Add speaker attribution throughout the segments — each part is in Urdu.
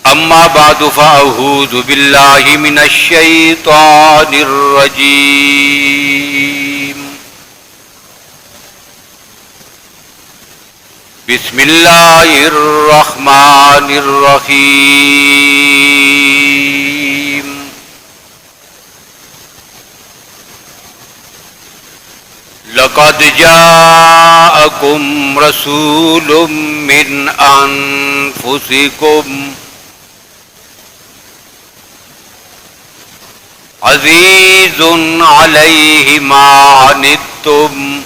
Speaker 1: أما بعد فأعوذ بالله من الشيطان الرجيم. بسم الله الرحمن الرحيم. لقد جاءكم رسول من أنفسكم عزيز عليه ما عنتم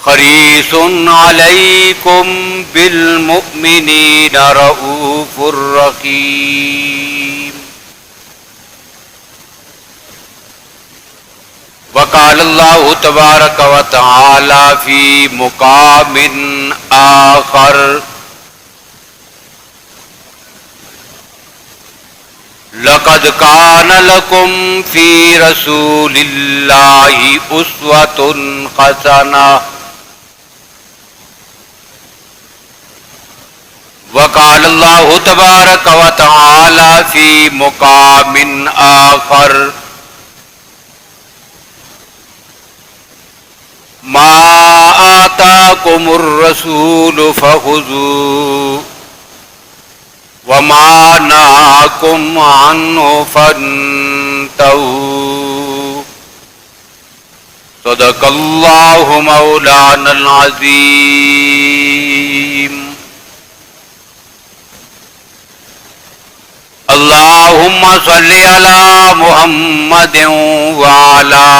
Speaker 1: حريص عليكم بالمؤمنين رؤوف رحيم. وقال الله تبارك وتعالى في مقام آخر: لقد كان لكم في رسول الله أسوة حسنة. وقال الله تبارك وتعالى في مقام آخر: ما آتاكم الرسول فخذوه وما نهاكم عنه فانتهوا. صدق الله مولانا العظيم. اللهم صل على محمد وعلى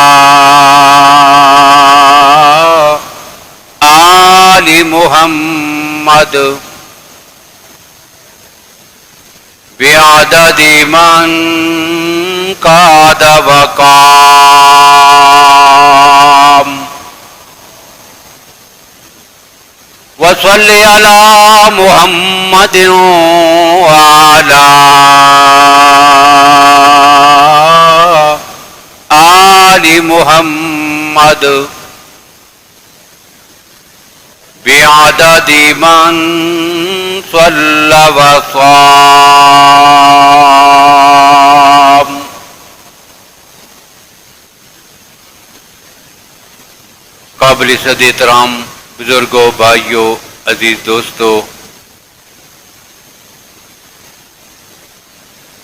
Speaker 1: آل محمد بعدد من قاد وقام. وصل على محمد وعلى آل محمد بعدد من صلى وصام. قابل صد احترام بزرگوں، بھائیوں، عزیز دوستو،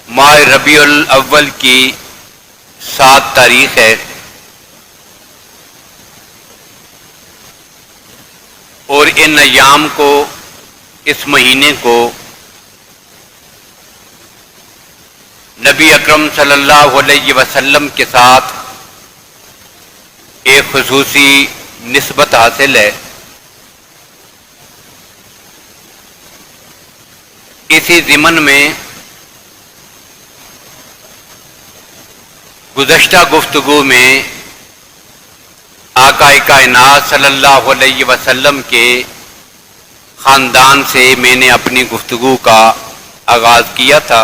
Speaker 1: ماہ ربیع الاول کی 7 تاریخ ہے اور ان ایام کو، اس مہینے کو نبی اکرم صلی اللہ علیہ وسلم کے ساتھ ایک خصوصی نسبت حاصل ہے. اسی ضمن میں گزشتہ گفتگو میں آقا کائنات صلی اللہ علیہ وسلم کے خاندان سے میں نے اپنی گفتگو کا آغاز کیا تھا.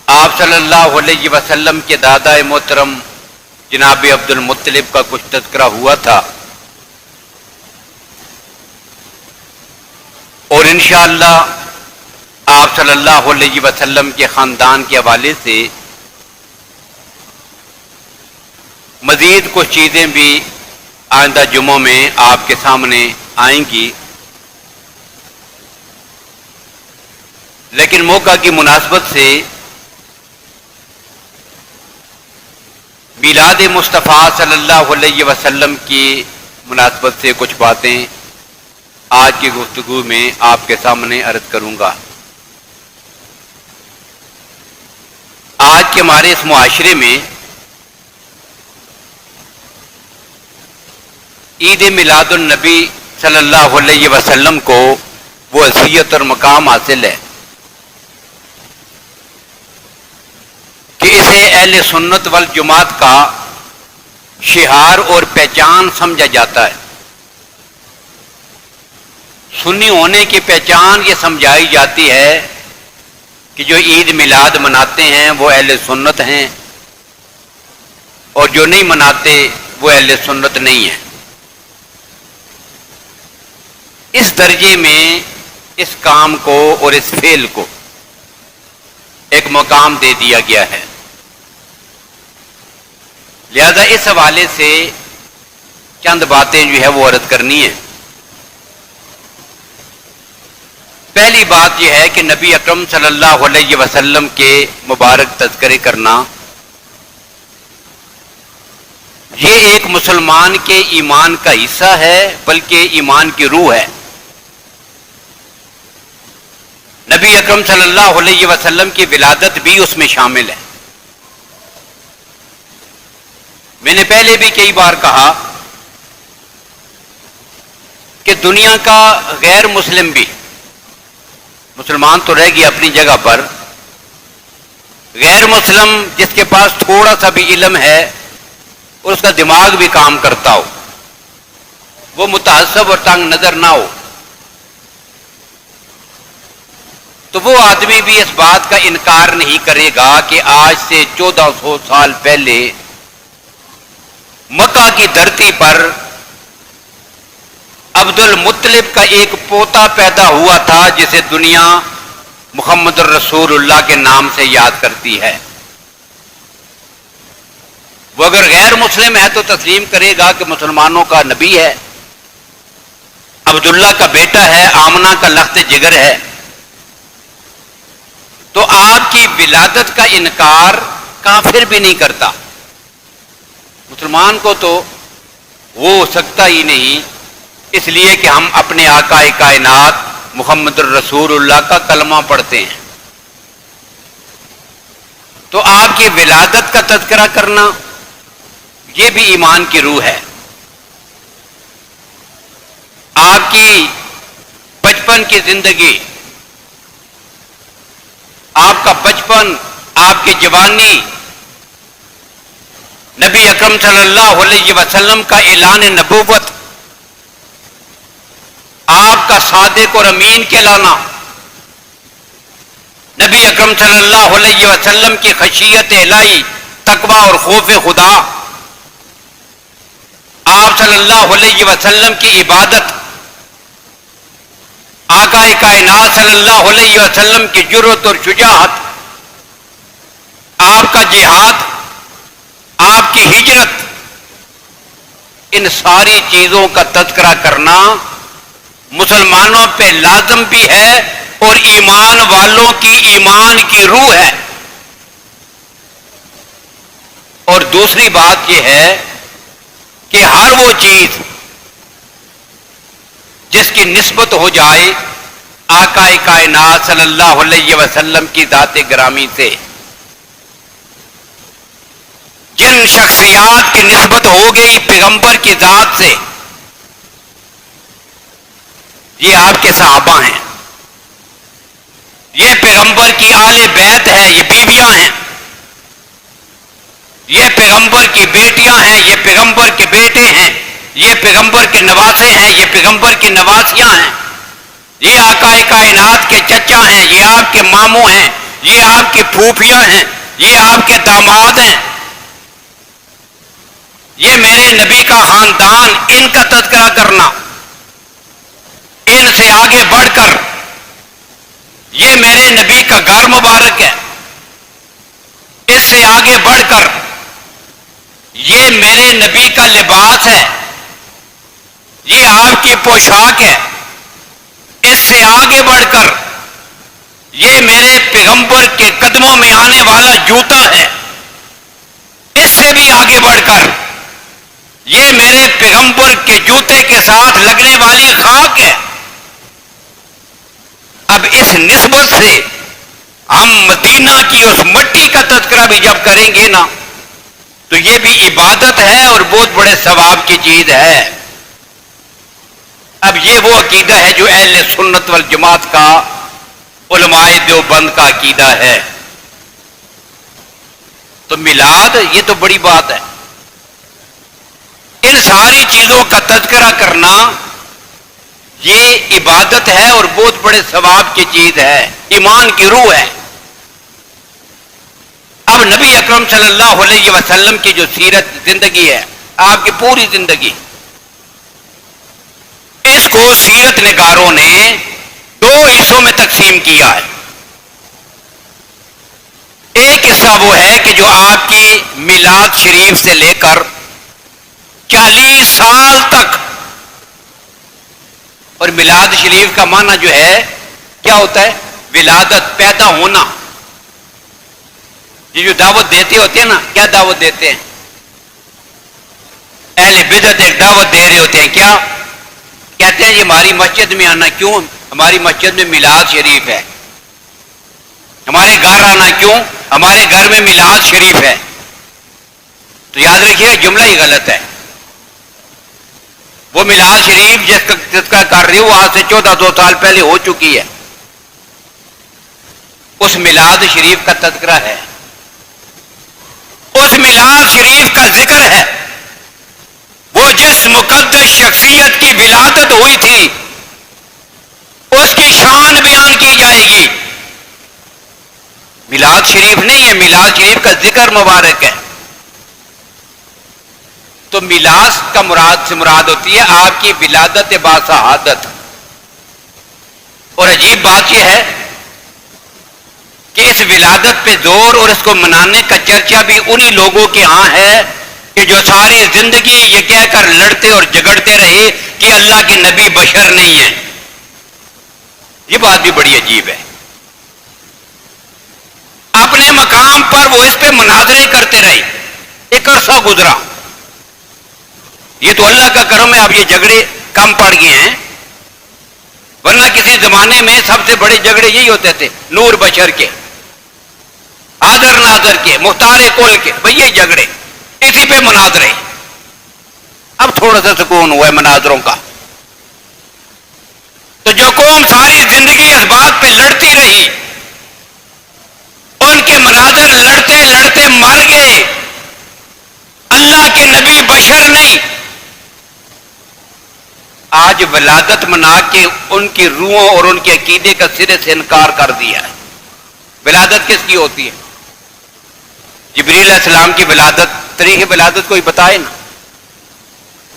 Speaker 1: آپ صلی اللہ علیہ وسلم کے دادا محترم جناب عبد المطلب کا کچھ تذکرہ ہوا تھا اور انشاءاللہ آپ صلی اللہ علیہ وسلم کے خاندان کے حوالے سے مزید کچھ چیزیں بھی آئندہ جمعوں میں آپ کے سامنے آئیں گی، لیکن موقع کی مناسبت سے میلاد مصطفیٰ صلی اللہ علیہ وسلم کی مناسبت سے کچھ باتیں آج کی گفتگو میں آپ کے سامنے عرض کروں گا. آج کے ہمارے اس معاشرے میں عید میلاد النبی صلی اللہ علیہ وسلم کو وہ حیثیت اور مقام حاصل ہے کہ اسے اہل سنت والجماعت کا شعار اور پہچان سمجھا جاتا ہے. سنی ہونے کی پہچان یہ سمجھائی جاتی ہے کہ جو عید میلاد مناتے ہیں وہ اہل سنت ہیں اور جو نہیں مناتے وہ اہل سنت نہیں ہیں. اس درجے میں اس کام کو اور اس فعل کو ایک مقام دے دیا گیا ہے. لہذا اس حوالے سے چند باتیں جو ہے وہ عرض کرنی ہے. پہلی بات یہ ہے کہ نبی اکرم صلی اللہ علیہ وسلم کے مبارک تذکرے کرنا یہ ایک مسلمان کے ایمان کا حصہ ہے، بلکہ ایمان کی روح ہے. نبی اکرم صلی اللہ علیہ وسلم کی ولادت بھی اس میں شامل ہے. میں نے پہلے بھی کئی بار کہا کہ دنیا کا غیر مسلم بھی، مسلمان تو رہ گیا اپنی جگہ پر، غیر مسلم جس کے پاس تھوڑا سا بھی علم ہے اور اس کا دماغ بھی کام کرتا ہو، وہ متعصب اور تنگ نظر نہ ہو، تو وہ آدمی بھی اس بات کا انکار نہیں کرے گا کہ آج سے 1400 سال پہلے مکہ کی دھرتی پر عبد المطلب کا ایک پوتا پیدا ہوا تھا جسے دنیا محمد الرسول اللہ کے نام سے یاد کرتی ہے. وہ اگر غیر مسلم ہے تو تسلیم کرے گا کہ مسلمانوں کا نبی ہے، عبداللہ کا بیٹا ہے، آمنہ کا لخت جگر ہے. تو آپ کی ولادت کا انکار کافر بھی نہیں کرتا. مسلمان کو تو ہو سکتا ہی نہیں، اس لیے کہ ہم اپنے آقا کائنات محمد الرسول اللہ کا کلمہ پڑھتے ہیں. تو آپ کی ولادت کا تذکرہ کرنا یہ بھی ایمان کی روح ہے. آپ کی بچپن کی زندگی، آپ کا بچپن، آپ کی جوانی، نبی اکرم صلی اللہ علیہ وسلم کا اعلان نبوت، آپ کا صادق اور امین کہلانا، نبی اکرم صلی اللہ علیہ وسلم کی خشیت الہی، تقوی اور خوف خدا، آپ صلی اللہ علیہ وسلم کی عبادت، آقا کائنات صلی اللہ علیہ وسلم کی جرأت اور شجاعت، آپ کا جہاد، آپ کی ہجرت، ان ساری چیزوں کا تذکرہ کرنا مسلمانوں پہ لازم بھی ہے اور ایمان والوں کی ایمان کی روح ہے. اور دوسری بات یہ ہے کہ ہر وہ چیز جس کی نسبت ہو جائے آقا کائنات صلی اللہ علیہ وسلم کی ذات گرامی سے، جن شخصیات کی نسبت ہو گئی پیغمبر کی ذات سے، یہ آپ کے صحابہ ہیں، یہ پیغمبر کی آل بیت ہے، یہ بیویاں ہیں، یہ پیغمبر کی بیٹیاں ہیں، یہ پیغمبر کے بیٹے ہیں، یہ پیغمبر کے نواسے ہیں، یہ پیغمبر کی نواسیاں ہیں، یہ آقا کائنات کے چچا ہیں، یہ آپ کے ماموں ہیں، یہ آپ کی پھوپھیاں ہیں، یہ آپ کے داماد ہیں، یہ میرے نبی کا خاندان. ان کا تذکرہ کرنا، ان سے آگے بڑھ کر یہ میرے نبی کا گھر مبارک ہے، اس سے آگے بڑھ کر یہ میرے نبی کا لباس ہے، یہ آپ کی پوشاک ہے، اس سے آگے بڑھ کر یہ میرے پیغمبر کے قدموں میں آنے والا جوتا ہے، اس سے بھی آگے بڑھ کر یہ میرے پیغمبر کے جوتے کے ساتھ لگنے والی خاک ہے. اب اس نسبت سے ہم مدینہ کی اس مٹی کا تذکرہ بھی جب کریں گے نا تو یہ بھی عبادت ہے اور بہت بڑے ثواب کی چیز ہے. اب یہ وہ عقیدہ ہے جو اہل سنت والجماعت کا، علماء دیوبند کا عقیدہ ہے. تو میلاد یہ تو بڑی بات ہے. ان ساری چیزوں کا تذکرہ کرنا یہ عبادت ہے اور بہت بڑے ثواب کی چیز ہے، ایمان کی روح ہے. اب نبی اکرم صلی اللہ علیہ وسلم کی جو سیرت زندگی ہے، آپ کی پوری زندگی، اس کو سیرت نگاروں نے دو حصوں میں تقسیم کیا ہے. ایک حصہ وہ ہے کہ جو آپ کی میلاد شریف سے لے کر 40 سال تک، اور میلاد شریف کا معنی جو ہے کیا ہوتا ہے؟ ولادت، پیدا ہونا. یہ جو دعوت دیتے ہوتے ہیں نا، کیا دعوت دیتے ہیں؟ اہل بدعت ایک دعوت دے رہے ہوتے ہیں، کیا کہتے ہیں؟ یہ ہماری مسجد میں آنا. کیوں؟ ہماری مسجد میں میلاد شریف ہے. ہمارے گھر آنا. کیوں؟ ہمارے گھر میں میلاد شریف ہے. تو یاد رکھیے جملہ ہی غلط ہے. وہ میلاد شریف جس کا کر رہی ہو آج سے 1400 سال پہلے ہو چکی ہے. اس میلاد شریف کا تذکرہ ہے، اس میلاد شریف کا ذکر ہے. وہ جس مقدس شخصیت کی ولادت ہوئی تھی اس کی شان بیان کی جائے گی. میلاد شریف نہیں ہے، میلاد شریف کا ذکر مبارک ہے. تو میلاد کا مراد سے مراد ہوتی ہے آپ کی ولادت باسعادت. اور عجیب بات یہ ہے کہ اس ولادت پہ زور اور اس کو منانے کا چرچا بھی انہی لوگوں کے ہاں ہے کہ جو ساری زندگی یہ کہہ کر لڑتے اور جھگڑتے رہے کہ اللہ کے نبی بشر نہیں ہیں. یہ بات بھی بڑی عجیب ہے. اپنے مقام پر وہ اس پہ مناظرے کرتے رہے، ایک عرصہ گزرا. یہ تو اللہ کا کرم ہے اب یہ جھگڑے کم پڑ گئے ہیں، ورنہ کسی زمانے میں سب سے بڑے جھگڑے یہی ہوتے تھے، نور بشر کے، حاضر ناظر کے، مختار کل کے. بھئی یہ جھگڑے، اسی پہ مناظرے. اب تھوڑا سا سکون ہوا ہے مناظروں کا. تو جو قوم ساری زندگی اس بات پہ لڑتی رہی، ان کے مناظر لڑتے لڑتے مر گئے. اللہ کے نبی بشر نہیں. آج ولادت منا کے ان کی روحوں اور ان کے عقیدے کا سرے سے انکار کر دیا ہے. ولادت کس کی ہوتی ہے؟ جبریل علیہ السلام کی ولادت، تاریخ ولادت کوئی بتائے نا.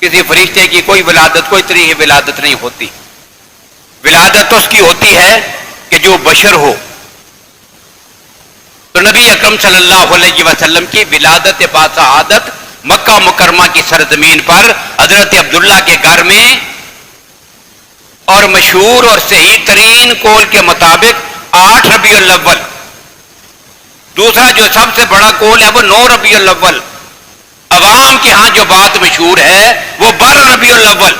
Speaker 1: کسی فرشتے کی کوئی ولادت، کوئی تاریخ ولادت نہیں ہوتی. ولادت اس کی ہوتی ہے کہ جو بشر ہو. تو نبی اکرم صلی اللہ علیہ وسلم کی ولادت باسعادت مکہ مکرمہ کی سرزمین پر حضرت عبداللہ کے گھر میں، اور مشہور اور صحیح ترین قول کے مطابق 8 ربیع الاول. دوسرا جو سب سے بڑا قول ہے وہ 9 ربیع الاول. عوام کے ہاں جو بات مشہور ہے وہ 12 ربیع الاول.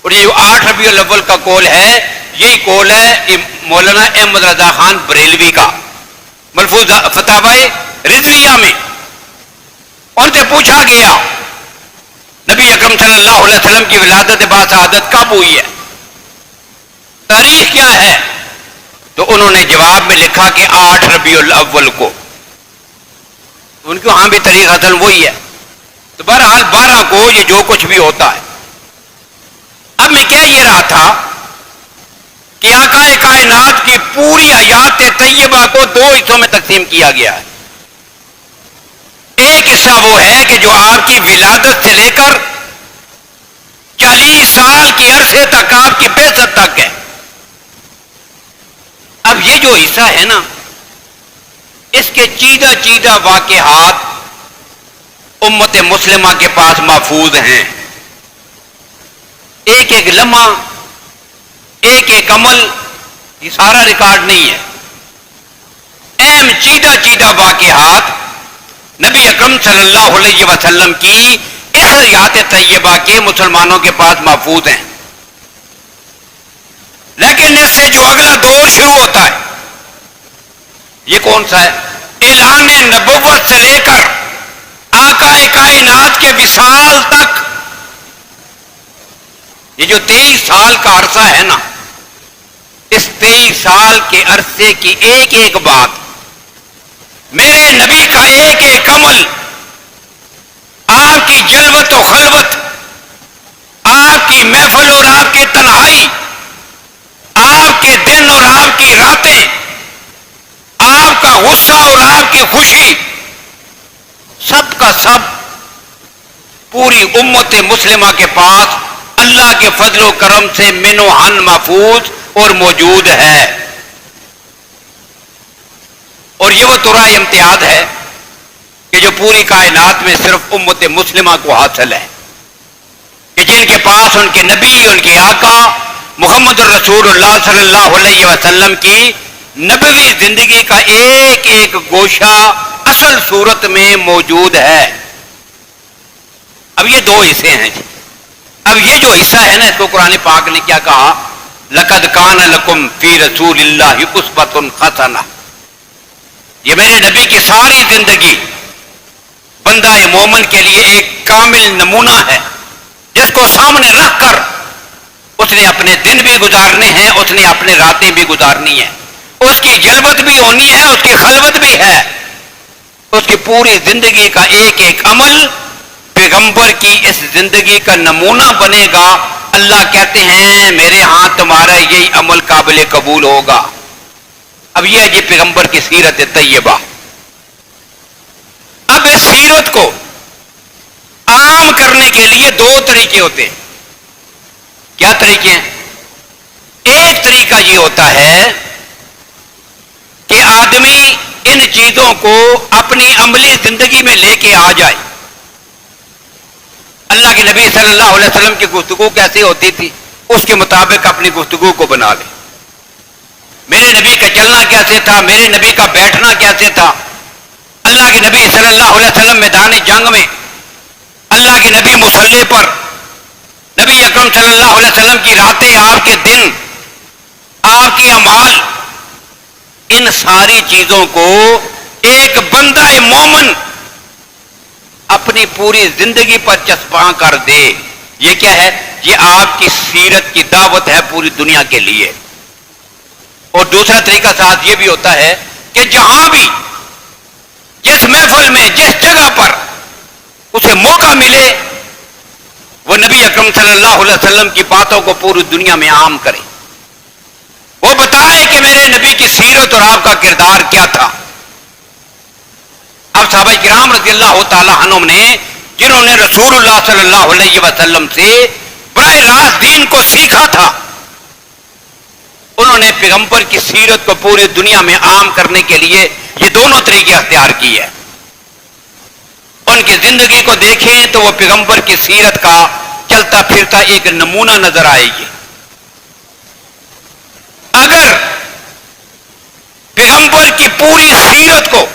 Speaker 1: اور یہ جو 8 ربیع الاول کا قول ہے، یہی قول ہے مولانا احمد رضا خان بریلوی کا، ملفوظ فتاوی رضویہ میں. ان سے پوچھا گیا نبی اکرم صلی اللہ علیہ وسلم کی ولادت باسعادت کب ہوئی ہے، تاریخ کیا ہے؟ تو انہوں نے جواب میں لکھا کہ 8 ربیع الاول کو. ان کے ہاں بھی تاریخ اصل وہی ہے. تو بہرحال 12 کو یہ جو کچھ بھی ہوتا ہے. اب میں کہہ یہ رہا تھا کہ آقا کائنات کی پوری حیات طیبہ کو 2 حصوں میں تقسیم کیا گیا ہے. ایک حصہ وہ ہے کہ جو آپ کی ولادت سے لے کر 40 سال کے عرصے تک آپ کی بعثت تک ہے. اب یہ جو حصہ ہے نا، اس کے چیدہ چیدہ واقعات امت مسلمہ کے پاس محفوظ ہیں. ایک ایک لمحہ، ایک ایک عمل، یہ سارا ریکارڈ نہیں ہے. اہم چیدہ چیدہ واقعات نبی اکرم صلی اللہ علیہ وسلم کی اس حیات طیبہ کے مسلمانوں کے پاس محفوظ ہیں. لیکن اس سے جو اگلا دور شروع ہوتا ہے، یہ کون سا ہے؟ اعلان نبوت سے لے کر آقا کائنات کے وصال تک. یہ جو 23 سال کا عرصہ ہے نا، اس 23 سال کے عرصے کی ایک ایک بات، میرے نبی کا ایک ایک عمل، آپ کی جلوت و خلوت، آپ کی محفل اور آپ کی تنہائی، آپ کے دن اور آپ کی راتیں، آپ کا غصہ اور آپ کی خوشی، سب کا سب پوری امت مسلمہ کے پاس اللہ کے فضل و کرم سے من و عن محفوظ اور موجود ہے. اور یہ وہ ترائے امتیاز ہے کہ جو پوری کائنات میں صرف امت مسلمہ کو حاصل ہے، کہ جن کے پاس ان کے نبی، ان کے آقا محمد الرسول اللہ صلی اللہ علیہ وسلم کی نبوی زندگی کا ایک ایک گوشہ اصل صورت میں موجود ہے. اب یہ دو حصے ہیں جی. اب یہ جو حصہ ہے نا، اس کو قرآن پاک نے کیا کہا؟ لَقَدْ كَانَ لَكُمْ فِي رَسُولِ اللَّهِ أُسْوَةٌ حَسَنَةٌ. یہ میرے نبی کی ساری زندگی بندہ مومن کے لیے ایک کامل نمونہ ہے، جس کو سامنے رکھ کر اس نے اپنے دن بھی گزارنے ہیں، اس نے اپنے راتیں بھی گزارنی ہیں. اس کی جلوت بھی ہونی ہے، اس کی خلوت بھی ہے. اس کی پوری زندگی کا ایک ایک عمل پیغمبر کی اس زندگی کا نمونہ بنے گا. اللہ کہتے ہیں میرے ہاں تمہارا یہی عمل قابل قبول ہوگا. اب یہ ہے جی پیغمبر کی سیرت طیبہ. اب اس سیرت کو عام کرنے کے لیے دو طریقے ہوتے ہیں. کیا طریقے ہیں؟ ایک طریقہ یہ ہوتا ہے کہ آدمی ان چیزوں کو اپنی عملی زندگی میں لے کے آ جائے. اللہ کے نبی صلی اللہ علیہ وسلم کی گفتگو کیسی ہوتی تھی، اس کے مطابق اپنی گفتگو کو بنا لے. میرے نبی کا چلنا کیسے تھا، میرے نبی کا بیٹھنا کیسے تھا. اللہ کے نبی صلی اللہ علیہ وسلم میدان جنگ میں، اللہ کے نبی مصلی پر، نبی اکرم صلی اللہ علیہ وسلم کی راتیں، آپ کے دن، آپ کے اعمال، ان ساری چیزوں کو ایک بندہ مومن اپنی پوری زندگی پر چسپاں کر دے. یہ کیا ہے؟ یہ آپ کی سیرت کی دعوت ہے پوری دنیا کے لیے. اور دوسرا طریقہ ساتھ یہ بھی ہوتا ہے کہ جہاں بھی، جس محفل میں، جس جگہ پر اسے موقع ملے، وہ نبی اکرم صلی اللہ علیہ وسلم کی باتوں کو پوری دنیا میں عام کرے. وہ بتائے کہ میرے نبی کی سیرت اور آپ کا کردار کیا تھا. اب صحابہ کرام رضی اللہ تعالی عنہم نے، جنہوں نے رسول اللہ صلی اللہ علیہ وسلم سے براہ راست دین کو سیکھا تھا، انہوں نے پیغمبر کی سیرت کو پوری دنیا میں عام کرنے کے لیے یہ دونوں طریقے اختیار کیے ہیں. ان کی زندگی کو دیکھیں تو وہ پیغمبر کی سیرت کا چلتا پھرتا ایک نمونہ نظر آئے گی. اگر پیغمبر کی پوری سیرت کو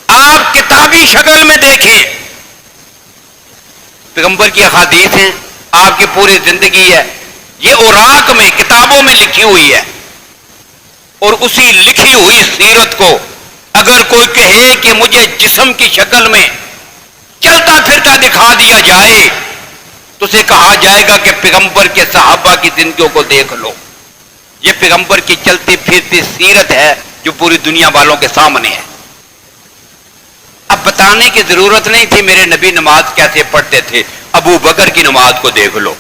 Speaker 1: آپ کتابی شکل میں دیکھیں، پیغمبر کی احادیث ہیں، آپ کی پوری زندگی ہے، یہ اوراق میں، کتابوں میں لکھی ہوئی ہے. اور اسی لکھی ہوئی سیرت کو اگر کوئی کہے کہ مجھے جسم کی شکل میں چلتا پھرتا دکھا دیا جائے، تو اسے کہا جائے گا کہ پیغمبر کے صحابہ کی زندگیوں کو دیکھ لو. یہ پیغمبر کی چلتی پھرتی سیرت ہے جو پوری دنیا والوں کے سامنے ہے. اب بتانے کی ضرورت نہیں تھی میرے نبی نماز کیسے پڑھتے تھے. ابو بکر کی نماز کو دیکھ لو.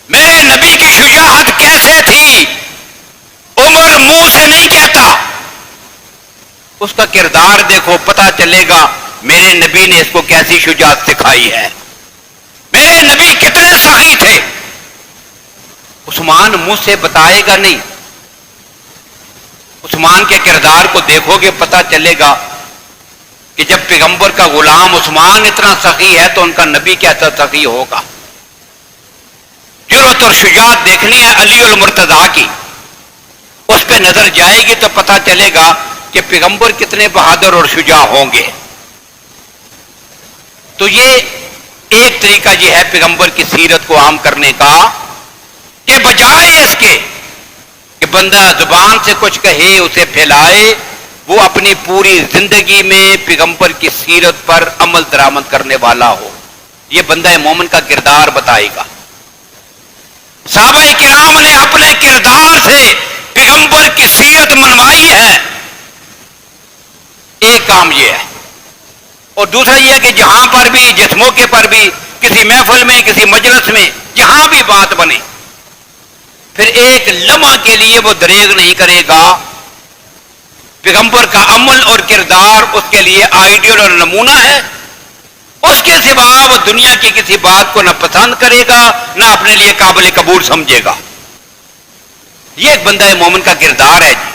Speaker 1: میرے نبی کی شجاعت کیسے تھی، عمر منہ سے نہیں کہتا. اس کا کردار دیکھو، پتا چلے گا میرے نبی نے اس کو کیسی شجاعت سکھائی ہے. میرے نبی کتنے سخی تھے. عثمان منہ سے بتائے گا نہیں. عثمان کے کردار کو دیکھو گے، پتا چلے گا کہ جب پیغمبر کا غلام عثمان اتنا سخی ہے تو ان کا نبی کیسا سخی ہوگا. جرأت اور شجاعت دیکھنی ہے علی المرتضیٰ کی، اس پہ نظر جائے گی تو پتا چلے گا کہ پیغمبر کتنے بہادر اور شجاع ہوں گے. تو یہ ایک طریقہ یہ ہے پیغمبر کی سیرت کو عام کرنے کا، کہ بجائے اس کے کہ بندہ زبان سے کچھ کہے، اسے پھیلائے، وہ اپنی پوری زندگی میں پیغمبر کی سیرت پر عمل درآمد کرنے والا ہو. یہ بندہ مومن کا کردار بتائے گا. صحابہ کرام نے اپنے کردار سے پیغمبر کی سیرت منوائی ہے. ایک کام یہ ہے. اور دوسرا یہ ہے کہ جہاں پر بھی، جس موقع پر بھی، کسی محفل میں، کسی مجلس میں، جہاں بھی بات بنے، پھر ایک لمحہ کے لیے وہ دریغ نہیں کرے گا. پیغمبر کا عمل اور کردار اس کے لیے آئیڈیل اور نمونہ ہے. اس کے سوا وہ دنیا کی کسی بات کو نہ پسند کرے گا نہ اپنے لیے قابل قبول سمجھے گا. یہ ایک بندہ مومن کا کردار ہے جی.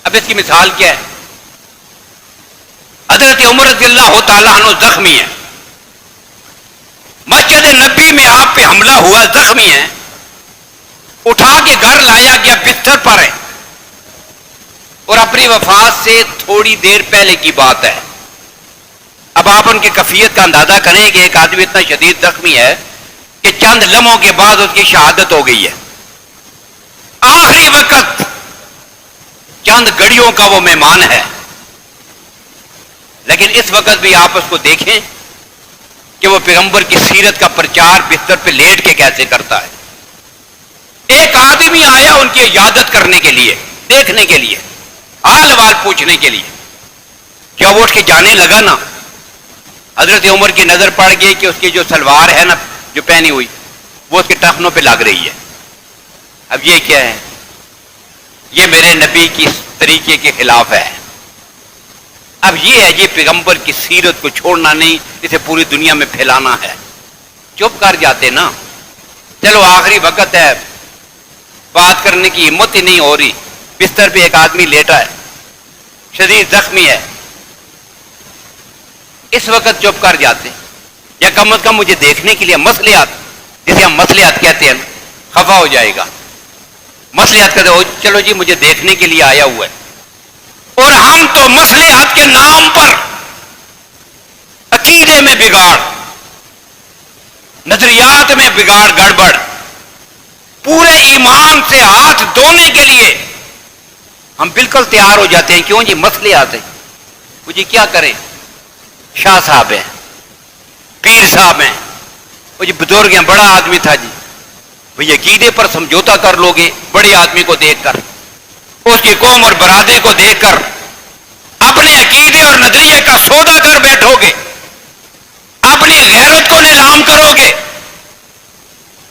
Speaker 1: اب اس کی مثال کیا ہے؟ حضرت عمر رضی اللہ تعالیٰ عنہ زخمی ہے، مسجد نبی میں آپ پہ حملہ ہوا، زخمی ہے، اٹھا کے گھر لایا گیا، بستر پر ہے، اور اپنی وفات سے تھوڑی دیر پہلے کی بات ہے. اب آپ ان کی کیفیت کا اندازہ کریں کہ ایک آدمی اتنا شدید زخمی ہے کہ چند لمحوں کے بعد اس کی شہادت ہو گئی ہے. آخری وقت چند گھڑیوں کا وہ مہمان ہے، لیکن اس وقت بھی آپ اس کو دیکھیں کہ وہ پیغمبر کی سیرت کا پرچار بستر پہ لیٹ کے کیسے کرتا ہے. ایک آدمی آیا ان کی عیادت کرنے کے لیے، دیکھنے کے لیے، حال حوال پوچھنے کے لیے. جب وہ اٹھ کے جانے لگا نا، حضرت عمر کی نظر پڑ گئی کہ اس کی جو سلوار ہے نا جو پہنی ہوئی وہ اس کے ٹخنوں پہ لگ رہی ہے. اب یہ کیا ہے؟ یہ میرے نبی کی طریقے کے خلاف ہے. اب یہ ہے جی پیغمبر کی سیرت کو چھوڑنا نہیں، اسے پوری دنیا میں پھیلانا ہے. چپ کر جاتے نا، چلو آخری وقت ہے، بات کرنے کی ہمت ہی نہیں ہو رہی، بستر پہ ایک آدمی لیٹا ہے، شدید زخمی ہے، اس وقت چپ کر جاتے، یا کم از کم مجھے دیکھنے کے لیے مصلحت، جسے ہم مصلحت کہتے ہیں، خفا ہو جائے گا، مصلحت کہتے ہو، چلو جی مجھے دیکھنے کے لیے آیا ہوا ہے. اور ہم تو مصلحت کے نام پر عقیدے میں بگاڑ، نظریات میں بگاڑ، گڑبڑ، پورے ایمان سے ہاتھ دھونے کے لیے ہم بالکل تیار ہو جاتے ہیں. کیوں جی؟ مصلحت ہے. وہ جی کیا کریں؟ شاہ صاحب ہیں، پیر صاحب ہیں، وہ جی بزرگ ہیں، بڑا آدمی تھا جی، بھئی عقیدے پر سمجھوتا کر لو گے بڑے آدمی کو دیکھ کر، اس کی قوم اور برادری کو دیکھ کر اپنے عقیدے اور نظریے کا سودا کر بیٹھو گے، اپنی غیرت کو نیلام کرو گے.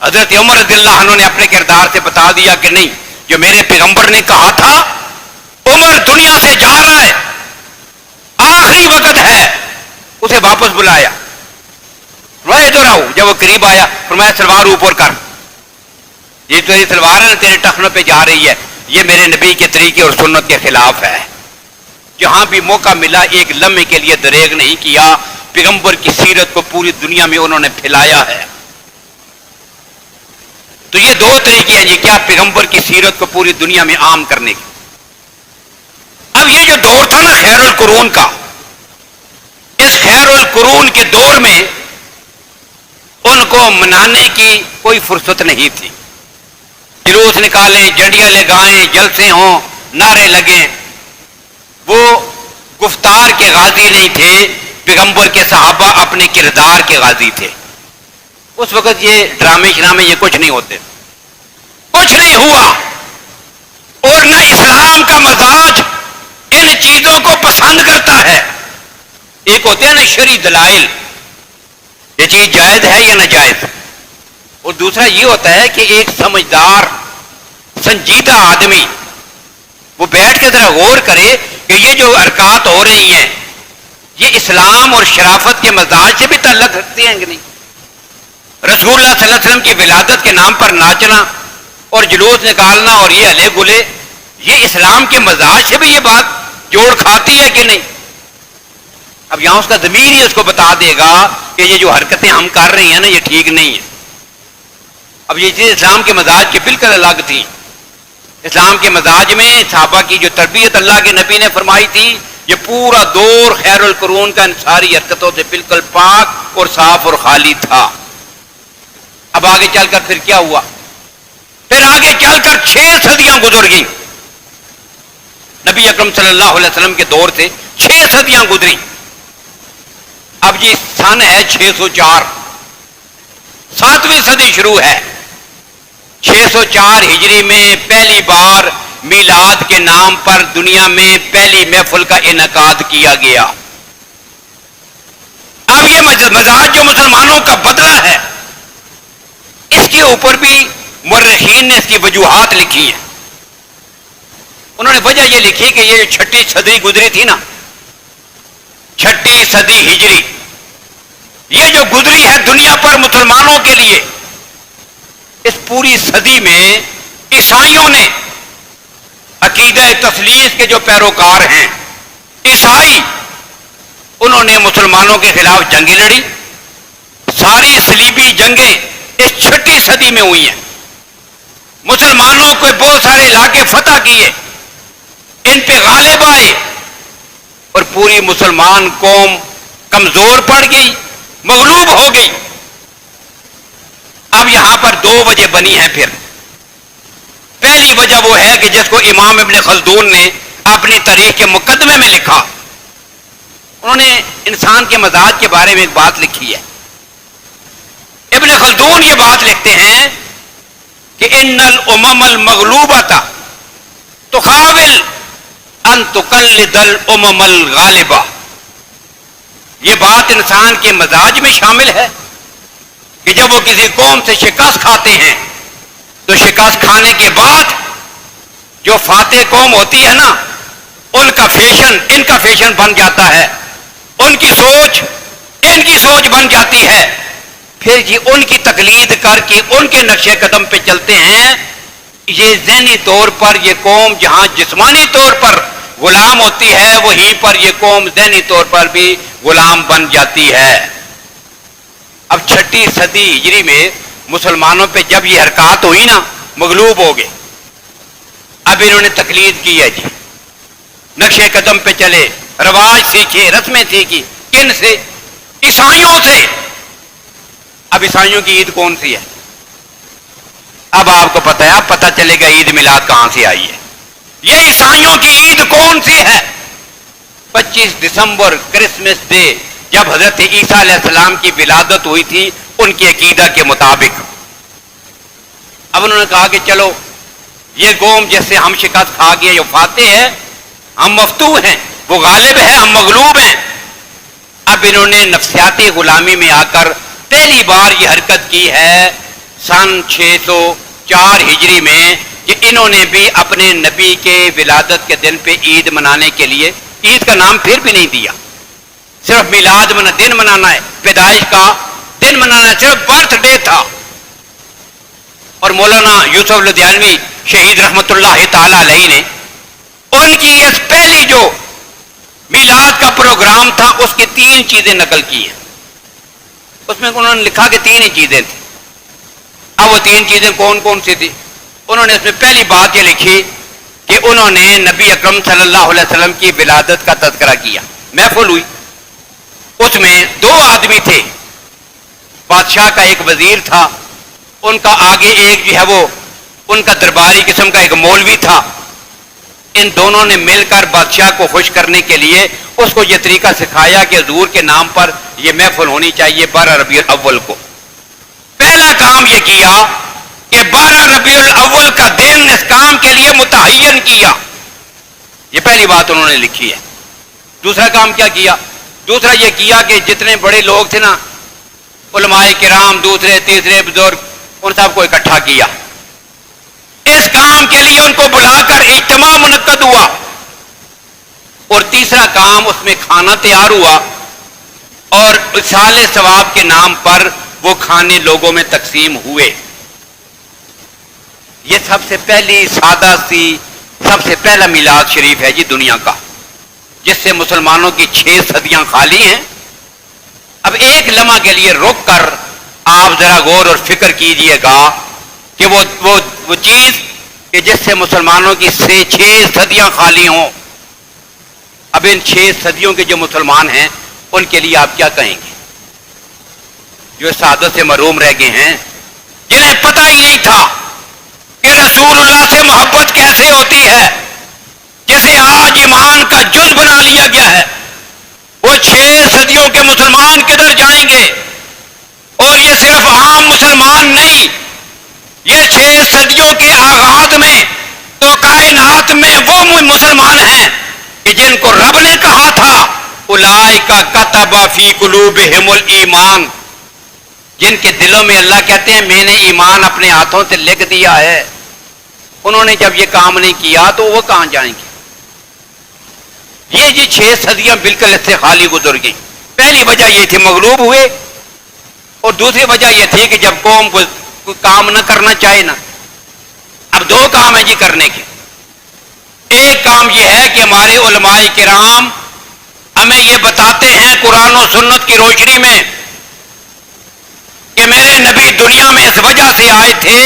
Speaker 1: حضرت عمر رضی اللہ عنہ نے اپنے کردار سے بتا دیا کہ نہیں، جو میرے پیغمبر نے کہا تھا عمر دنیا سے جا رہا ہے، آخری وقت ہے، اسے واپس بلایا. میں ادھر آؤ. جب وہ قریب آیا فرمایا سلوار اوپر کر، یہ تیری سلوار ہے نا تیرے ٹخنوں پہ جا رہی ہے. یہ میرے نبی کے طریقے اور سنت کے خلاف ہے. جہاں بھی موقع ملا ایک لمحے کے لیے دریغ نہیں کیا، پیغمبر کی سیرت کو پوری دنیا میں انہوں نے پھیلایا ہے. تو یہ دو طریقے ہیں جی کیا پیغمبر کی سیرت کو پوری دنیا میں عام کرنے کے. اب یہ جو دور تھا نا خیر القرون کا، اس خیر القرون کے دور میں ان کو منانے کی کوئی فرصت نہیں تھی. جلوس نکالیں، جھنڈیاں لگائیں، جلسے ہوں، نعرے لگیں. وہ گفتار کے غازی نہیں تھے، پیغمبر کے صحابہ اپنے کردار کے غازی تھے. اس وقت یہ ڈرامے شرامے یہ کچھ نہیں ہوتے، کچھ نہیں ہوا. اور نہ اسلام کا مزاج ان چیزوں کو پسند کرتا ہے. ایک ہوتے ہیں نا شرعی دلائل، یہ چیز جائز ہے یا ناجائز، اور دوسرا یہ ہوتا ہے کہ ایک سمجھدار سنجیدہ آدمی وہ بیٹھ کے ذرا غور کرے کہ یہ جو حرکات ہو رہی ہیں یہ اسلام اور شرافت کے مزاج سے بھی تعلق رکھتے ہیں کہ نہیں. رسول اللہ صلی اللہ علیہ وسلم کی ولادت کے نام پر ناچنا اور جلوس نکالنا اور یہ ہلے گلے، یہ اسلام کے مزاج سے بھی یہ بات جوڑ کھاتی ہے کہ نہیں. اب یہاں اس کا ضمیر ہی اس کو بتا دے گا کہ یہ جو حرکتیں ہم کر رہی ہیں نا یہ ٹھیک نہیں ہے. اب یہ چیز اسلام کے مزاج کے بالکل الگ تھی. اسلام کے مزاج میں صحابہ کی جو تربیت اللہ کے نبی نے فرمائی تھی، یہ پورا دور خیر القرون کا ان ساری حرکتوں سے بالکل پاک اور صاف اور خالی تھا. اب آگے چل کر پھر کیا ہوا؟ پھر آگے چل کر 6 صدیاں گزر گئیں. نبی اکرم صلی اللہ علیہ وسلم کے دور سے 6 صدیاں گزری. اب یہ سن ہے 604، 7ویں صدی شروع ہے. 604 ہجری میں پہلی بار میلاد کے نام پر دنیا میں پہلی محفل کا انعقاد کیا گیا. اب یہ مزاج جو مسلمانوں کا بدلا ہے، اس کے اوپر بھی مورخین نے اس کی وجوہات لکھی ہیں. انہوں نے وجہ یہ لکھی کہ یہ جو 6ٹھی صدی گزری تھی نا، 6ٹھی چھٹی صدی ہجری یہ جو گزری ہے دنیا پر مسلمانوں کے لیے، اس پوری صدی میں عیسائیوں نے، عقیدہ تثلیث کے جو پیروکار ہیں عیسائی، انہوں نے مسلمانوں کے خلاف جنگیں لڑی. ساری صلیبی جنگیں اس چھٹی صدی میں ہوئی ہیں. مسلمانوں کو بہت سارے علاقے فتح کیے، ان پہ غالب آئے، اور پوری مسلمان قوم کمزور پڑ گئی، مغلوب ہو گئی. اب یہاں پر دو وجہ بنی ہیں. پھر پہلی وجہ وہ ہے کہ جس کو امام ابن خلدون نے اپنی تاریخ کے مقدمے میں لکھا، انہوں نے انسان کے مزاج کے بارے میں ایک بات لکھی ہے. ابن خلدون یہ بات لکھتے ہیں کہ ان الامم المغلوبۃ تحاول ان تقلد الامم الغالبہ. یہ بات انسان کے مزاج میں شامل ہے کہ جب وہ کسی قوم سے شکست کھاتے ہیں تو شکست کھانے کے بعد جو فاتح قوم ہوتی ہے نا، ان کا فیشن بن جاتا ہے، ان کی سوچ ان کی سوچ بن جاتی ہے. پھر یہ ان کی تقلید کر کے ان کے نقش قدم پہ چلتے ہیں. یہ ذہنی طور پر یہ قوم جہاں جسمانی طور پر غلام ہوتی ہے، وہیں پر یہ قوم ذہنی طور پر بھی غلام بن جاتی ہے. اب چھٹی صدی ہجری میں مسلمانوں پہ جب یہ حرکات ہوئی نا، مغلوب ہو گئے. اب انہوں نے تقلید کی ہے جی، نقش قدم پہ چلے، رواج سیکھے، رسمیں سیکھی. کن سے؟ عیسائیوں سے. اب عیسائیوں کی عید کون سی ہے؟ اب آپ کو پتہ ہے، اب پتہ چلے گا عید میلاد کہاں سے آئی ہے. یہ عیسائیوں کی عید کون سی ہے؟ 25 دسمبر کرسمس ڈے، جب حضرت عیسیٰ علیہ السلام کی ولادت ہوئی تھی ان کے عقیدہ کے مطابق. اب انہوں نے کہا کہ چلو یہ قوم جس سے ہم شکست کھا گئے، یہ فاتح ہے، ہم مفتوح ہیں، وہ غالب ہے، ہم مغلوب ہیں. اب انہوں نے نفسیاتی غلامی میں آ کر پہلی بار یہ حرکت کی ہے سن 604 ہجری میں، کہ انہوں نے بھی اپنے نبی کے ولادت کے دن پہ عید منانے کے لیے، عید کا نام پھر بھی نہیں دیا، صرف میلاد دن منانا ہے، پیدائش کا دن منانا ہے، صرف برتھ ڈے تھا. اور مولانا یوسف لدھیانوی شہید رحمت اللہ تعالی علیہ نے ان کی اس پہلی جو میلاد کا پروگرام تھا اس کی 3 چیزیں نقل کی ہیں. اس میں انہوں نے لکھا کہ 3 ہی چیزیں تھیں. اب وہ 3 چیزیں کون کون سی تھی؟ انہوں نے اس میں پہلی بات یہ لکھی کہ انہوں نے نبی اکرم صلی اللہ علیہ وسلم کی ولادت کا تذکرہ کیا. محفل ہوئی، اس میں 2 آدمی تھے، بادشاہ کا ایک وزیر تھا، ان کا آگے ایک جو ہے وہ ان کا درباری قسم کا ایک مولوی تھا. ان دونوں نے مل کر بادشاہ کو خوش کرنے کے لیے اس کو یہ طریقہ سکھایا کہ حضور کے نام پر یہ محفل ہونی چاہیے 12 ربیع الاول کو. پہلا کام یہ کیا کہ 12 ربیع الاول کا دن اس کام کے لیے متعین کیا. یہ پہلی بات انہوں نے لکھی ہے. دوسرا کام کیا کیا؟ دوسرا یہ کیا کہ جتنے بڑے لوگ تھے نا، علماء کرام، دوسرے تیسرے بزرگ، ان سب کو اکٹھا کیا. اس کام کے لیے ان کو بلا کر اجتماع منعقد ہوا. اور تیسرا کام، اس میں کھانا تیار ہوا اور اصال ثواب کے نام پر وہ کھانے لوگوں میں تقسیم ہوئے. یہ سب سے پہلی سادہ سی، سب سے پہلا میلاد شریف ہے جی دنیا کا، جس سے مسلمانوں کی 6 صدیاں خالی ہیں. اب ایک لمحہ کے لیے رک کر آپ ذرا غور اور فکر کیجئے گا کہ وہ چیز کہ جس سے مسلمانوں کی 6 صدیاں خالی ہوں. اب ان 6 صدیوں کے جو مسلمان ہیں ان کے لیے آپ کیا کہیں گے؟ جو سعادت سے محروم رہ گئے ہیں، جنہیں پتہ ہی نہیں تھا کہ رسول اللہ سے محبت کیسے ہوتی ہے، جسے آج ایمان کا جز بنا لیا گیا ہے. وہ 6 صدیوں کے مسلمان کدھر جائیں گے؟ اور یہ صرف عام مسلمان نہیں، یہ 6 صدیوں کے آغاز میں تو کائنات میں وہ مسلمان ہیں کہ جن کو رب نے کہا تھا اولئک کتب فی قلوبہم الایمان، جن کے دلوں میں اللہ کہتے ہیں میں نے ایمان اپنے ہاتھوں سے لکھ دیا ہے. انہوں نے جب یہ کام نہیں کیا تو وہ کہاں جائیں گے؟ یہ جی 6 صدیاں بالکل اس سے خالی گزر گئیں. پہلی وجہ یہ تھی مغلوب ہوئے، اور دوسری وجہ یہ تھی کہ جب قوم کو کوئی کام نہ کرنا چاہے نا، اب دو کام ہیں جی کرنے کے۔ ایک کام یہ ہے کہ ہمارے علماء کرام ہمیں یہ بتاتے ہیں قرآن و سنت کی روشنی میں کہ میرے نبی دنیا میں اس وجہ سے آئے تھے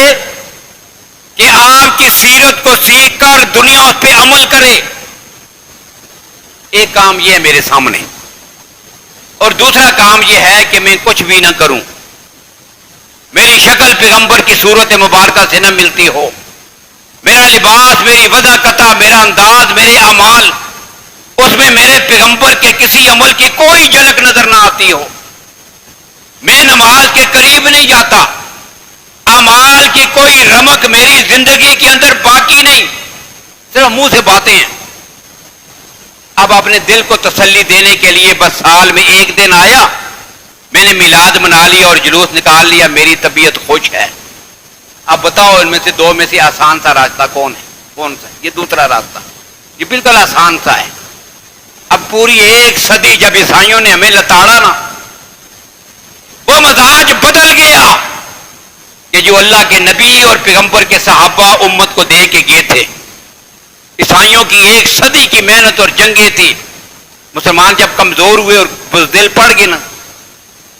Speaker 1: کہ آپ کی سیرت کو سیکھ کر دنیا اس پہ عمل کرے۔ ایک کام یہ ہے میرے سامنے، اور دوسرا کام یہ ہے کہ میں کچھ بھی نہ کروں، میری شکل پیغمبر کی صورت مبارکہ سے نہ ملتی ہو، میرا لباس، میری وضاحت، میرا انداز، میرے اعمال، اس میں میرے پیغمبر کے کسی عمل کی کوئی جھلک نظر نہ آتی ہو، میں نماز کے قریب نہیں جاتا، اعمال کی کوئی رمق میری زندگی کے اندر باقی نہیں، صرف منہ سے باتیں ہیں۔ اب اپنے دل کو تسلی دینے کے لیے بس سال میں ایک دن آیا، میں نے میلاد منا لیا اور جلوس نکال لیا، میری طبیعت خوش ہے۔ اب بتاؤ ان میں سے دو میں سے آسان سا راستہ کون ہے؟ کون سا؟ یہ دوسرا راستہ، یہ بالکل آسان سا ہے۔ اب پوری ایک صدی جب عیسائیوں نے ہمیں لتاڑا نا، وہ مزاج بدل گیا کہ جو اللہ کے نبی اور پیغمبر کے صحابہ امت کو دے کے گئے تھے۔ عیسائیوں کی ایک صدی کی محنت اور جنگیں تھی، مسلمان جب کمزور ہوئے اور بزدل پڑ گئے نا،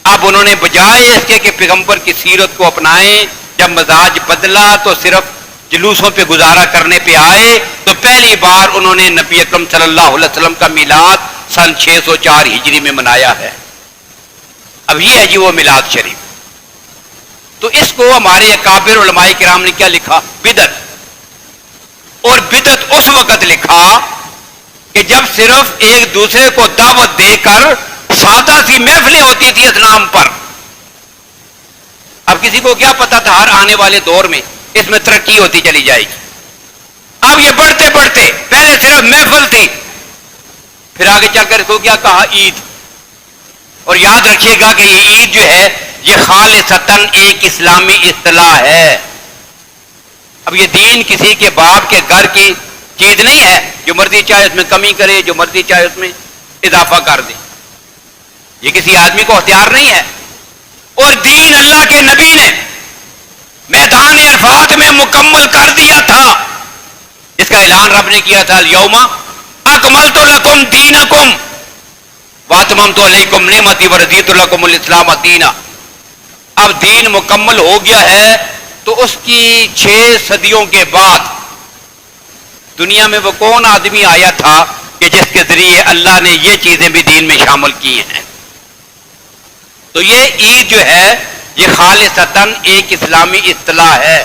Speaker 1: اب انہوں نے بجائے اس کے کہ پیغمبر کی سیرت کو اپنائیں، جب مزاج بدلا تو صرف جلوسوں پہ گزارا کرنے پہ آئے، تو پہلی بار انہوں نے نبی اکرم صلی اللہ علیہ وسلم کا میلاد سن 604 ہجری میں منایا ہے۔ اب یہ ہے جی وہ میلاد شریف۔ تو اس کو ہمارے اکابر علماء کرام نے کیا لکھا؟ بدعت۔ اور بدعت اس وقت لکھا کہ جب صرف ایک دوسرے کو دعوت دے کر سادہ سی محفلیں ہوتی تھی اس نام پر۔ اب کسی کو کیا پتا تھا ہر آنے والے دور میں اس میں ترقی ہوتی چلی جائے گی۔ اب یہ بڑھتے بڑھتے پہلے صرف محفل تھی، پھر آگے چل کر اس کو کیا کہا؟ عید۔ اور یاد رکھیے گا کہ یہ عید جو ہے یہ خالصتاً ایک اسلامی اصطلاح ہے۔ اب یہ دین کسی کے باپ کے گھر کی چیز نہیں ہے، جو مرضی چاہے اس میں کمی کرے، جو مرضی چاہے اس میں اضافہ کر دے، یہ کسی آدمی کو اختیار نہیں ہے۔ اور دین اللہ کے نبی نے میدان عرفات میں مکمل کر دیا تھا، اس کا اعلان رب نے کیا تھا، الیوم اکملت لکم دینکم واتممت علیکم نعمتی ورضیت لکم الاسلام دینا۔ اب دین مکمل ہو گیا ہے، تو اس کی 6 صدیوں کے بعد دنیا میں وہ کون آدمی آیا تھا کہ جس کے ذریعے اللہ نے یہ چیزیں بھی دین میں شامل کی ہیں؟ تو یہ عید جو ہے یہ خالصتاً ایک اسلامی اصطلاح ہے۔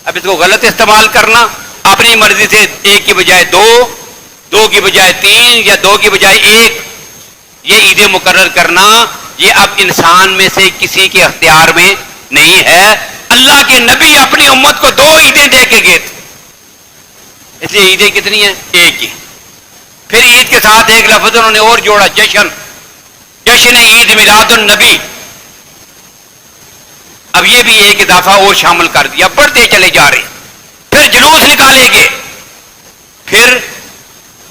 Speaker 1: اب اس کو غلط استعمال کرنا، اپنی مرضی سے ایک کی بجائے دو کی بجائے 3 یا 2 کی بجائے 1 یہ عیدیں مقرر کرنا، یہ اب انسان میں سے کسی کے اختیار میں نہیں ہے۔ اللہ کے نبی اپنی امت کو 2 عیدیں دے کے گئے تھے، اس لیے عیدیں کتنی ہیں؟ ایک ہی۔ پھر عید کے ساتھ ایک لفظ انہوں نے اور جوڑا، جشن عید میلاد النبی۔ اب یہ بھی ایک اضافہ اور شامل کر دیا، بڑھتے چلے جا رہے۔ پھر جلوس نکالے گئے، پھر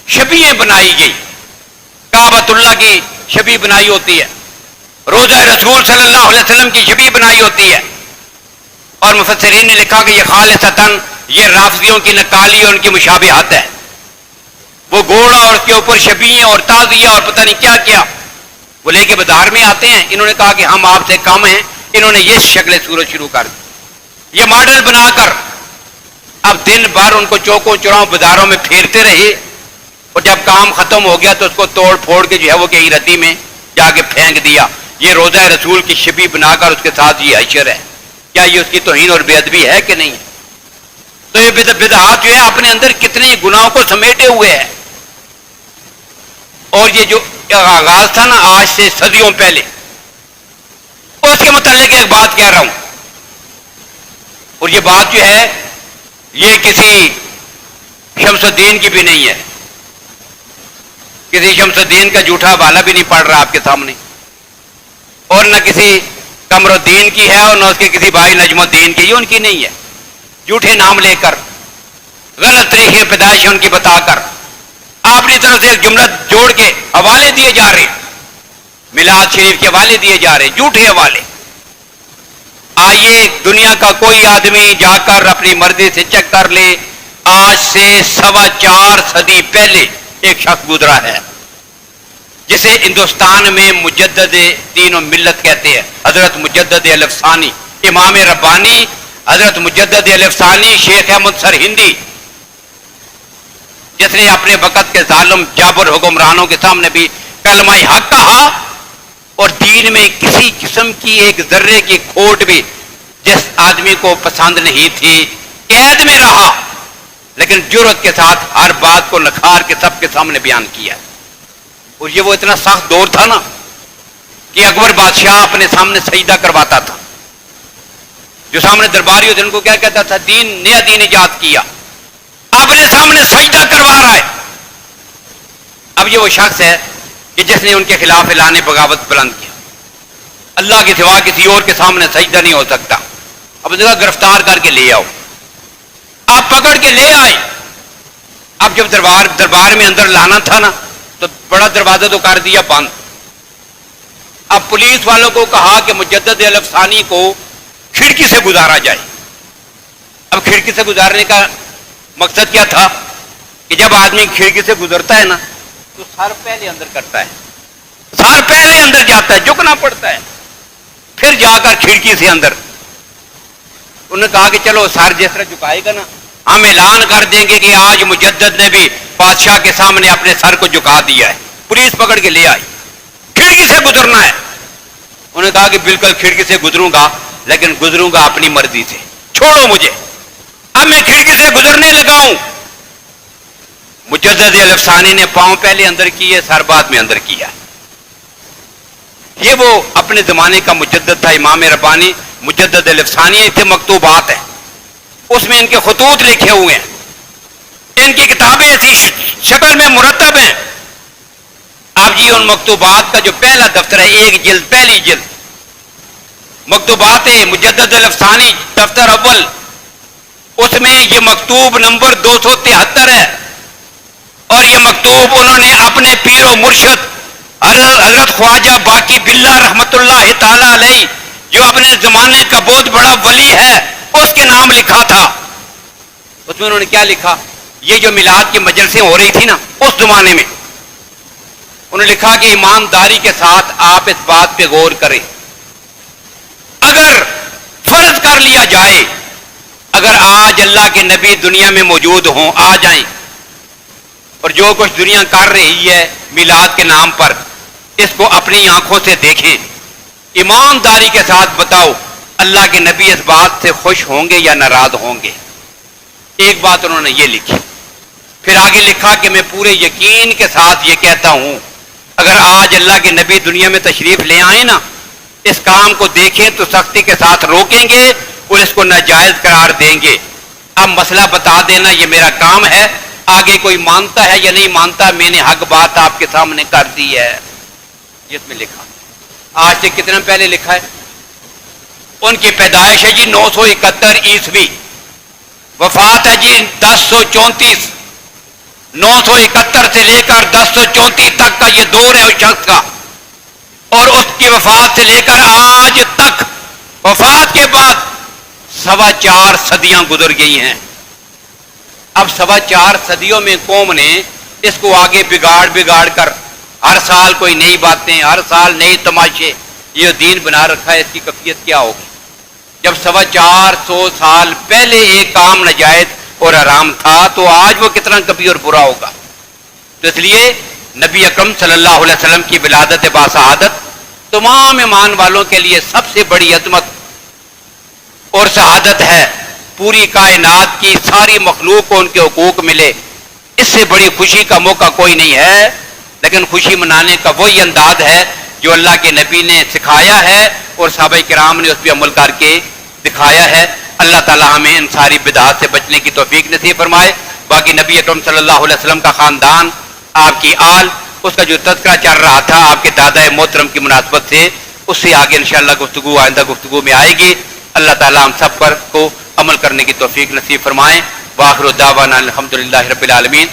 Speaker 1: شبیہیں بنائی گئی، کعبۃ اللہ کی شبیہ بنائی ہوتی ہے، روضہ رسول صلی اللہ علیہ وسلم کی شبیہ بنائی ہوتی ہے۔ اور مفسرین نے لکھا کہ یہ خالصتاً یہ رافضیوں کی نقالی اور ان کی مشابہت ہے۔ وہ گھوڑا اور اس کے اوپر شبیہیں اور تازیہ اور پتہ نہیں کیا کیا وہ لے کے بازار میں آتے ہیں۔ انہوں نے کہا کہ ہم آپ سے کم ہیں، انہوں نے یہ شکل صورت شروع کر دی، یہ ماڈل بنا کر اب دن بھر ان کو چوکوں چوراہوں بازاروں میں پھیرتے رہے، اور جب کام ختم ہو گیا تو اس کو توڑ پھوڑ کے جو ہے وہ کہیں ردی میں جا کے پھینک دیا۔ یہ روضہ رسول کی شبیہ بنا کر اس کے ساتھ یہ حشر ہے، کیا یہ اس کی توہین اور بے ادبی ہے کہ نہیں؟ تو یہ بدعات جو ہے اپنے اندر کتنے گناہوں کو سمیٹے ہوئے ہے۔ اور یہ جو آغاز تھا نا آج سے صدیوں پہلے، اس کے متعلق ایک بات کہہ رہا ہوں، اور یہ بات جو ہے یہ کسی شمس الدین کی بھی نہیں ہے، کسی شمس الدین کا جھوٹا حوالہ بھی نہیں پڑھ رہا آپ کے سامنے، اور نہ کسی قمر الدین کی ہے اور نہ اس کے کسی بھائی نجم الدین کی، یہ ان کی نہیں ہے۔ جھوٹے نام لے کر، غلط تاریخ پیدائش ان کی بتا کر، اپنی طرف سے ایک جملہ جوڑ کے حوالے دیے جا رہے۔ میلاد شریف کے حوالے دیے جا رہے، جھوٹے حوالے۔ آئیے دنیا کا کوئی آدمی جا کر اپنی مرضی سے چیک کر لے، آج سے 4.25 صدی پہلے ایک شخص گزرا ہے جسے ہندوستان میں مجدد دین و ملت کہتے ہیں، حضرت مجدد الف ثانی، امام ربانی حضرت مجدد الف ثانی شیخ احمد سرہندی، جس نے اپنے وقت کے ظالم جابر حکمرانوں کے سامنے بھی کلمہ حق کہا، اور دین میں کسی قسم کی ایک ذرے کی کھوٹ بھی جس آدمی کو پسند نہیں تھی، قید میں رہا، لیکن جرأت کے ساتھ ہر بات کو نکھار کے سب کے سامنے بیان کیا۔ اور یہ وہ اتنا سخت دور تھا نا کہ اکبر بادشاہ اپنے سامنے سجدہ کرواتا تھا، جو سامنے درباری ہوتے ان کو کیا کہتا تھا؟ دین، نیا دین ایجاد کیا، اپنے سامنے سجدہ کروا رہا ہے۔ اب یہ وہ شخص ہے کہ جس نے ان کے خلاف اعلان بغاوت بلند کیا، اللہ کے سوا کسی اور کے سامنے سجدہ نہیں ہو سکتا۔ اب دیکھا گرفتار کر کے لے آؤ، آپ پکڑ کے لے آئے۔ اب جب دربار میں اندر لانا تھا نا تو بڑا دروازہ تو کر دیا بند۔ اب پولیس والوں کو کہا کہ مجدد الف ثانی کو کھڑکی سے گزارا جائے۔ اب کھڑکی سے گزارنے کا مقصد کیا تھا کہ جب آدمی کھڑکی سے گزرتا ہے نا تو سر پہلے اندر کرتا ہے، سر پہلے اندر جاتا ہے، جھکنا پڑتا ہے، پھر جا کر کھڑکی سے اندر۔ انہوں نے کہا کہ چلو سر جس طرح جھکائے گا نا، ہم اعلان کر دیں گے کہ آج مجدد نے بھی بادشاہ کے سامنے اپنے سر کو جھکا دیا ہے۔ پولیس پکڑ کے لے آئی، کھڑکی سے گزرنا ہے۔ انہوں نے کہا کہ بالکل کھڑکی سے گزروں گا، لیکن گزروں گا اپنی مرضی سے، چھوڑو مجھے، اب میں کھڑکی سے گزرنے لگا ہوں۔ مجدد الف ثانی نے پاؤں پہلے اندر کیے، سر بعد میں اندر کیا۔ یہ وہ اپنے زمانے کا مجدد تھا، امام ربانی مجدد الف ثانی۔ اس سے مکتوبات ہیں، اس میں ان کے خطوط لکھے ہوئے ہیں، ان کی کتابیں ایسی شکل میں مرتب ہیں۔ اب جی ان مکتوبات کا جو پہلا دفتر ہے، ایک جلد، پہلی جلد مکتوبات مجدد الف ثانی دفتر اول، اس میں یہ مکتوب نمبر 273 ہے، اور یہ مکتوب انہوں نے اپنے پیر و مرشد حضرت خواجہ باقی باللہ رحمت اللہ تعالی علیہ، جو اپنے زمانے کا بہت بڑا ولی ہے، اس کے نام لکھا تھا۔ اس میں انہوں نے کیا لکھا؟ یہ جو میلاد کی مجلسیں ہو رہی تھی نا اس زمانے میں، انہوں نے لکھا کہ ایمانداری کے ساتھ آپ اس بات پہ غور کریں، اگر فرض کر لیا جائے، اگر آج اللہ کے نبی دنیا میں موجود ہوں، آ جائیں، اور جو کچھ دنیا کر رہی ہے میلاد کے نام پر، اس کو اپنی آنکھوں سے دیکھیں، ایمانداری کے ساتھ بتاؤ اللہ کے نبی اس بات سے خوش ہوں گے یا ناراض ہوں گے؟ ایک بات انہوں نے یہ لکھی، پھر آگے لکھا کہ میں پورے یقین کے ساتھ یہ کہتا ہوں، اگر آج اللہ کے نبی دنیا میں تشریف لے آئیں نا، اس کام کو دیکھیں تو سختی کے ساتھ روکیں گے اور اس کو ناجائز قرار دیں گے۔ اب مسئلہ بتا دینا یہ میرا کام ہے، آگے کوئی مانتا ہے یا نہیں مانتا، میں نے حق بات آپ کے سامنے کر دی ہے۔ جس میں لکھا آج سے کتنا پہلے لکھا ہے؟ ان کی پیدائش ہے جی 971 عیسوی، وفات ہے جی 1034۔ 971 سے لے کر 1034 تک کا یہ دور ہے اس شخص کا، اور اس کی وفات سے لے کر آج تک، وفات کے بعد 4.25 صدیاں گزر گئی ہیں۔ اب 4.25 صدیوں میں قوم نے اس کو آگے بگاڑ کر ہر سال کوئی نئی باتیں، ہر سال نئے تماشے، یہ دین بنا رکھا ہے، اس کی کیفیت کیا ہوگی؟ جب 450 سال پہلے ایک کام ناجائز اور حرام تھا تو آج وہ کتنا کبھی اور برا ہوگا۔ تو اس لیے نبی اکرم صلی اللہ علیہ وسلم کی ولادت باسعادت تمام ایمان والوں کے لیے سب سے بڑی عظمت اور سعادت ہے۔ پوری کائنات کی ساری مخلوق کو ان کے حقوق ملے، اس سے بڑی خوشی کا موقع کوئی نہیں ہے، لیکن خوشی منانے کا وہی انداز ہے جو اللہ کے نبی نے سکھایا ہے اور صحابہ کرام نے اس پہ عمل کر کے دکھایا ہے۔ اللہ تعالیٰ ہمیں ان ساری بدعات سے بچنے کی توفیق نصیب فرمائے۔ باقی نبی اکرم صلی اللہ علیہ وسلم کا خاندان، آپ کی آل، اس کا جو تذکرہ چل رہا تھا آپ کے دادا محترم کی مناسبت سے، اس سے آگے انشاءاللہ گفتگو آئندہ گفتگو میں آئے گی۔ اللہ تعالیٰ ہم سب پر کو عمل کرنے کی توفیق نصیب فرمائیں۔ وآخر دعوانا الحمدللہ رب العالمین۔